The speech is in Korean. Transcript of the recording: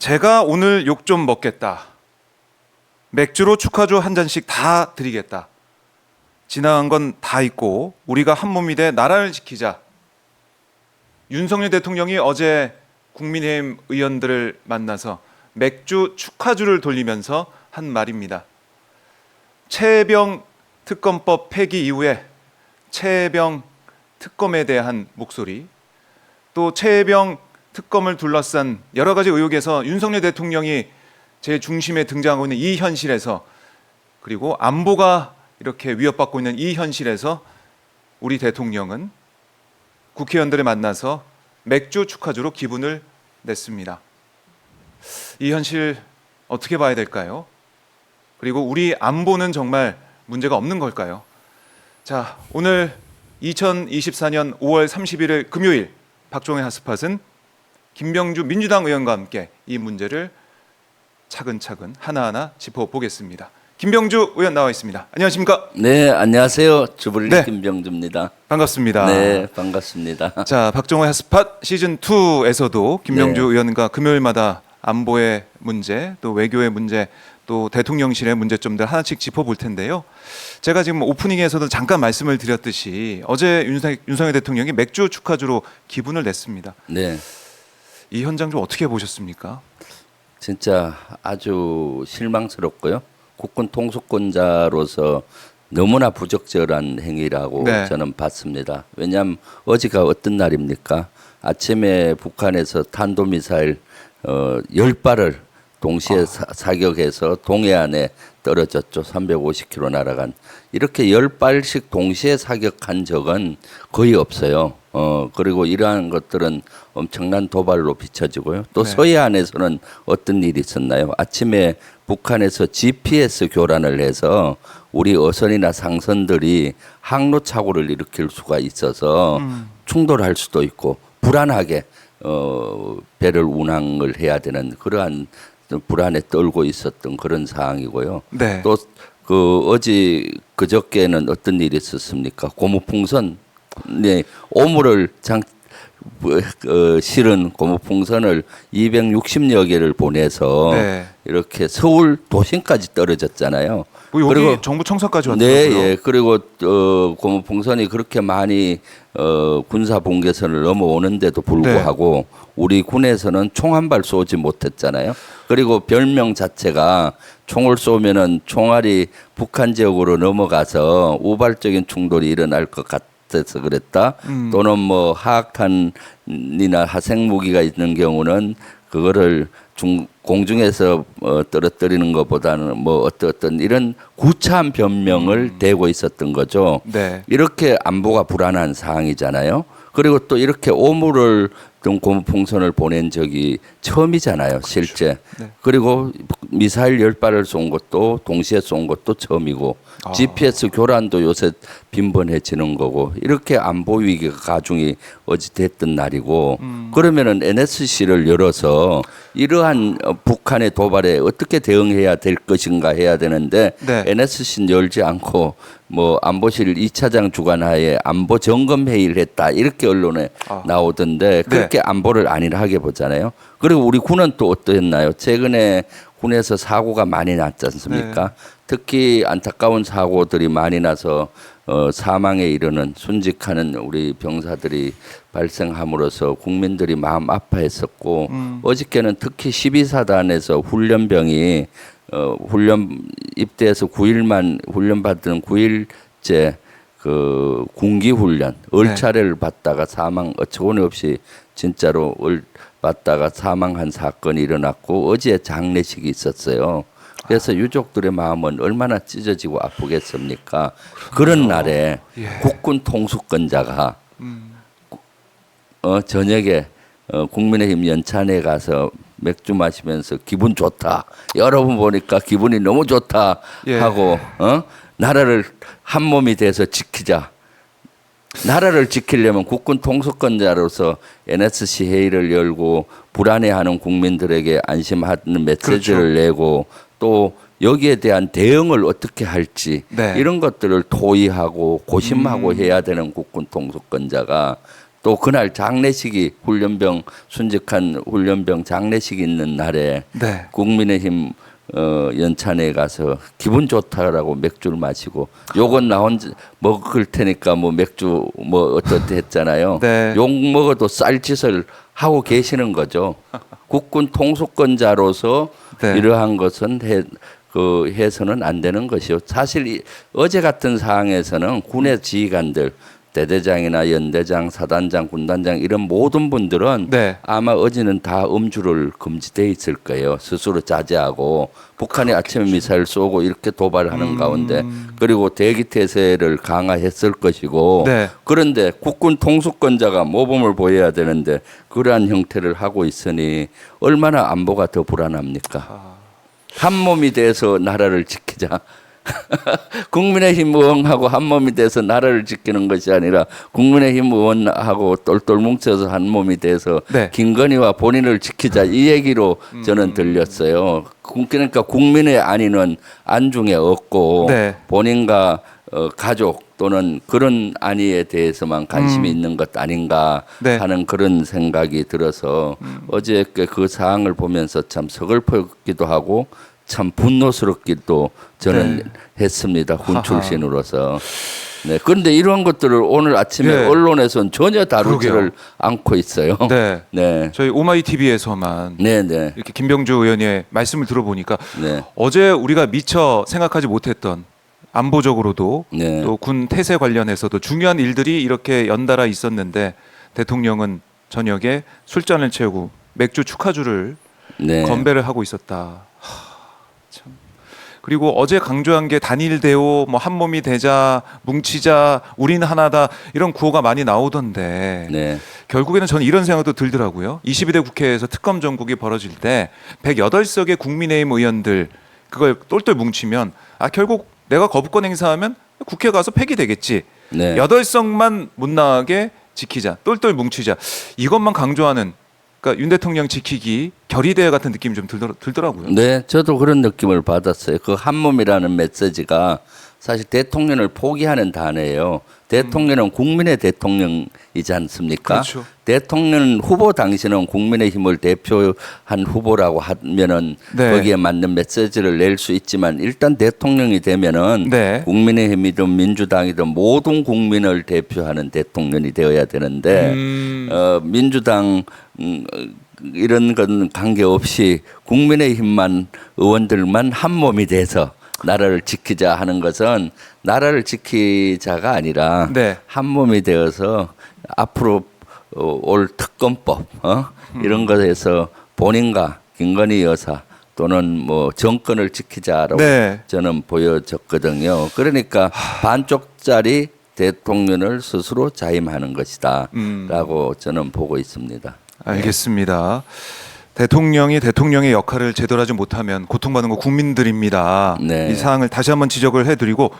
제가 오늘 욕 좀 먹겠다. 맥주로 축하주 한 잔씩 다 드리겠다. 지나간 건 다 잊고 우리가 한 몸이 돼 나라를 지키자. 윤석열 대통령이 어제 국민의힘 의원들을 만나서 맥주 축하주를 돌리면서 한 말입니다. 최혜병 특검법 폐기 이후에 최혜병 특검에 대한 목소리, 또 최혜병 특검을 둘러싼 여러 가지 의혹에서 윤석열 대통령이 제 중심에 등장하고 있는 이 현실에서, 그리고 안보가 이렇게 위협받고 있는 이 현실에서 우리 대통령은 국회의원들을 만나서 맥주 축하주로 기분을 냈습니다. 이 현실 어떻게 봐야 될까요? 그리고 우리 안보는 정말 문제가 없는 걸까요? 자, 오늘 2024년 5월 31일 금요일 박종의 핫스팟은 김병주 민주당 의원과 함께 이 문제를 차근차근 하나하나 짚어보겠습니다. 김병주 의원 나와 있습니다. 안녕하십니까? 네, 안녕하세요. 주불리 네. 김병주입니다. 반갑습니다. 네, 반갑습니다. 자, 박종의 핫스팟 시즌 2에서도 김병주 네. 의원과 금요일마다 안보의 문제, 또 외교의 문제, 또 대통령실의 문제점들 하나씩 짚어볼 텐데요. 제가 지금 오프닝에서도 잠깐 말씀을 드렸듯이 어제 윤석열 대통령이 맥주 축하주로 기분을 냈습니다. 네, 이 현장 좀 어떻게 보셨습니까? 진짜 아주 실망스럽고요. 국군 통수권자로서 너무나 부적절한 행위라고 네. 저는 봤습니다. 왜냐하면 어제가 어떤 날입니까? 아침에 북한에서 탄도미사일 10발을 동시에 사격해서 동해안에 떨어졌죠. 350km 날아간. 이렇게 10발씩 동시에 사격한 적은 거의 없어요. 그리고 이러한 것들은 엄청난 도발로 비춰지고요. 또 네. 서해안에서는 어떤 일이 있었나요? 아침에 북한에서 GPS 교란을 해서 우리 어선이나 상선들이 항로 착오를 일으킬 수가 있어서 충돌할 수도 있고 불안하게 배를 운항을 해야 되는 그러한 불안에 떨고 있었던 그런 상황이고요. 네. 또 어제 그저께는 어떤 일이 있었습니까? 고무풍선, 네, 오물을 실은 고무풍선을 260여 개를 보내서 네. 이렇게 서울 도심까지 떨어졌잖아요. 뭐 여기 그리고 정부 청사까지 왔더라고요. 네, 예. 그리고 고무풍선이 그렇게 많이 군사 분계선을 넘어오는데도 불구하고 우리 군에서는 총 한 발 쏘지 못했잖아요. 그리고 별명 자체가 총을 쏘면은 총알이 북한 지역으로 넘어가서 우발적인 충돌이 일어날 것 같아서 그랬다. 또는 뭐 하악탄이나 하생 무기가 있는 경우는 그거를 공중에서 떨어뜨리는 것보다는 뭐 어떤 이런 구차한 변명을 대고 있었던 거죠. 네. 이렇게 안보가 불안한 상황이잖아요. 그리고 또 이렇게 오물을 등 고무풍선을 보낸 적이 처음이잖아요, 실제. 네. 그리고 미사일 10발을 쏜 것도 동시에 쏜 것도 처음이고 GPS 교란도 요새 빈번해지는 거고 이렇게 안보 위기가 가중이 어제 됐던 날이고 그러면은 NSC를 열어서 이러한 북한의 도발에 어떻게 대응해야 될 것인가 해야 되는데 네. NSC는 열지 않고 뭐 안보실 2차장 주관하에 안보 점검 회의를 했다 이렇게 언론에 나오던데 그렇게 안보를 안일하게 보잖아요. 그리고 우리 군은 또 어떠했나요? 최근에 군에서 사고가 많이 났지 않습니까? 네. 특히 안타까운 사고들이 많이 나서 사망에 이르는 순직하는 우리 병사들이 발생함으로써 국민들이 마음 아파했었고 어저께는 특히 12사단에서 훈련병이 훈련 입대해서 9일만 훈련 받은 9일째 그 군기 훈련 얼차례를 받다가 사망 어처구니 없이 진짜로 받다가 사망한 사건이 일어났고 어제 장례식이 있었어요. 그래서 유족들의 마음은 얼마나 찢어지고 아프겠습니까? 그런 날에 국군 통수권자가 저녁에 국민의힘 연찬에 가서 맥주 마시면서 기분 좋다. 여러분 보니까 기분이 너무 좋다 하고 나라를 한 몸이 돼서 지키자. 나라를 지키려면 국군 통수권자로서 NSC 회의를 열고 불안해하는 국민들에게 안심하는 메시지를 내고 또 여기에 대한 대응을 어떻게 할지 이런 것들을 토의하고 고심하고 해야 되는 국군 통수권자가 또 그날 장례식이 훈련병 순직한 훈련병 장례식 있는 날에 네. 국민의힘 연찬회에 가서 기분 좋다라고 맥주를 마시고 요건 나 혼자 먹을 테니까 뭐 맥주 뭐 어떻게 했잖아요. 네. 욕 먹어도 쌀짓을 하고 계시는 거죠. 국군 통수권자로서 네. 이러한 것은 해서는 안 되는 것이요. 사실 어제 같은 상황에서는 군의 지휘관들 대대장이나 연대장, 사단장, 군단장 이런 모든 분들은 네. 아마 어제는 다 음주를 금지돼 있을 거예요. 스스로 자제하고 북한이 아침에 미사일 쏘고 이렇게 도발하는 가운데 그리고 대기 태세를 강화했을 것이고 네. 그런데 국군 통수권자가 모범을 보여야 되는데 그러한 형태를 하고 있으니 얼마나 안보가 더 불안합니까? 한 몸이 돼서 나라를 지키자. 국민의힘 의원하고 한 몸이 돼서 나라를 지키는 것이 아니라 국민의힘 의원하고 똘똘 뭉쳐서 한 몸이 돼서 네. 김건희와 본인을 지키자 이 얘기로 저는 들렸어요. 그러니까 국민의 안위는 안중에 없고 네. 본인과 가족 또는 그런 안위에 대해서만 관심이 있는 것 아닌가 네. 하는 그런 생각이 들어서 어제 그 사항을 보면서 참 서글프기도 하고 참 분노스럽기도 저는 네. 했습니다. 군 하하. 출신으로서. 네. 그런데 이런 것들을 오늘 아침에 네. 언론에서는 전혀 다루지를 그러게요. 않고 있어요. 네. 네. 저희 오마이 TV에서만 네, 네. 이렇게 김병주 의원의 말씀을 들어보니까 네. 어제 우리가 미처 생각하지 못했던 안보적으로도 네. 또 군 태세 관련해서도 중요한 일들이 이렇게 연달아 있었는데 대통령은 저녁에 술잔을 채우고 맥주 축하주를 네. 건배를 하고 있었다. 참. 그리고 어제 강조한 게 단일 대오, 뭐 한 몸이 되자, 뭉치자, 우린 하나다 이런 구호가 많이 나오던데 네. 결국에는 저는 이런 생각도 들더라고요. 22대 국회에서 특검 전국이 벌어질 때 108석의 국민의힘 의원들 그걸 똘똘 뭉치면 결국 내가 거부권 행사하면 국회 가서 폐기되겠지. 네. 8석만 못 나가게 지키자. 똘똘 뭉치자. 이것만 강조하는 그러니까 윤 대통령 지키기 결의대회 같은 느낌이 좀 들더라고요. 네, 저도 그런 느낌을 받았어요. 그 한 몸이라는 메시지가 사실 대통령을 포기하는 단어예요. 대통령은 국민의 대통령이지 않습니까? 그렇죠. 대통령 후보 당시는 국민의힘을 대표한 후보라고 하면은 네. 거기에 맞는 메시지를 낼 수 있지만 일단 대통령이 되면은 네. 국민의힘이든 민주당이든 모든 국민을 대표하는 대통령이 되어야 되는데 민주당 이런 건 관계없이 국민의힘만 의원들만 한 몸이 돼서 나라를 지키자 하는 것은 나라를 지키자가 아니라 네. 한 몸이 되어서 앞으로 올 특검법 이런 것에서 본인과 김건희 여사 또는 뭐 정권을 지키자라고 네. 저는 보여졌거든요. 그러니까 반쪽짜리 대통령을 스스로 자임하는 것이다라고 저는 보고 있습니다. 알겠습니다. 대통령이 대통령의 역할을 제대로 하지 못하면 고통받는 거 국민들입니다. 네. 이 사항을 다시 한번 지적을 해드리고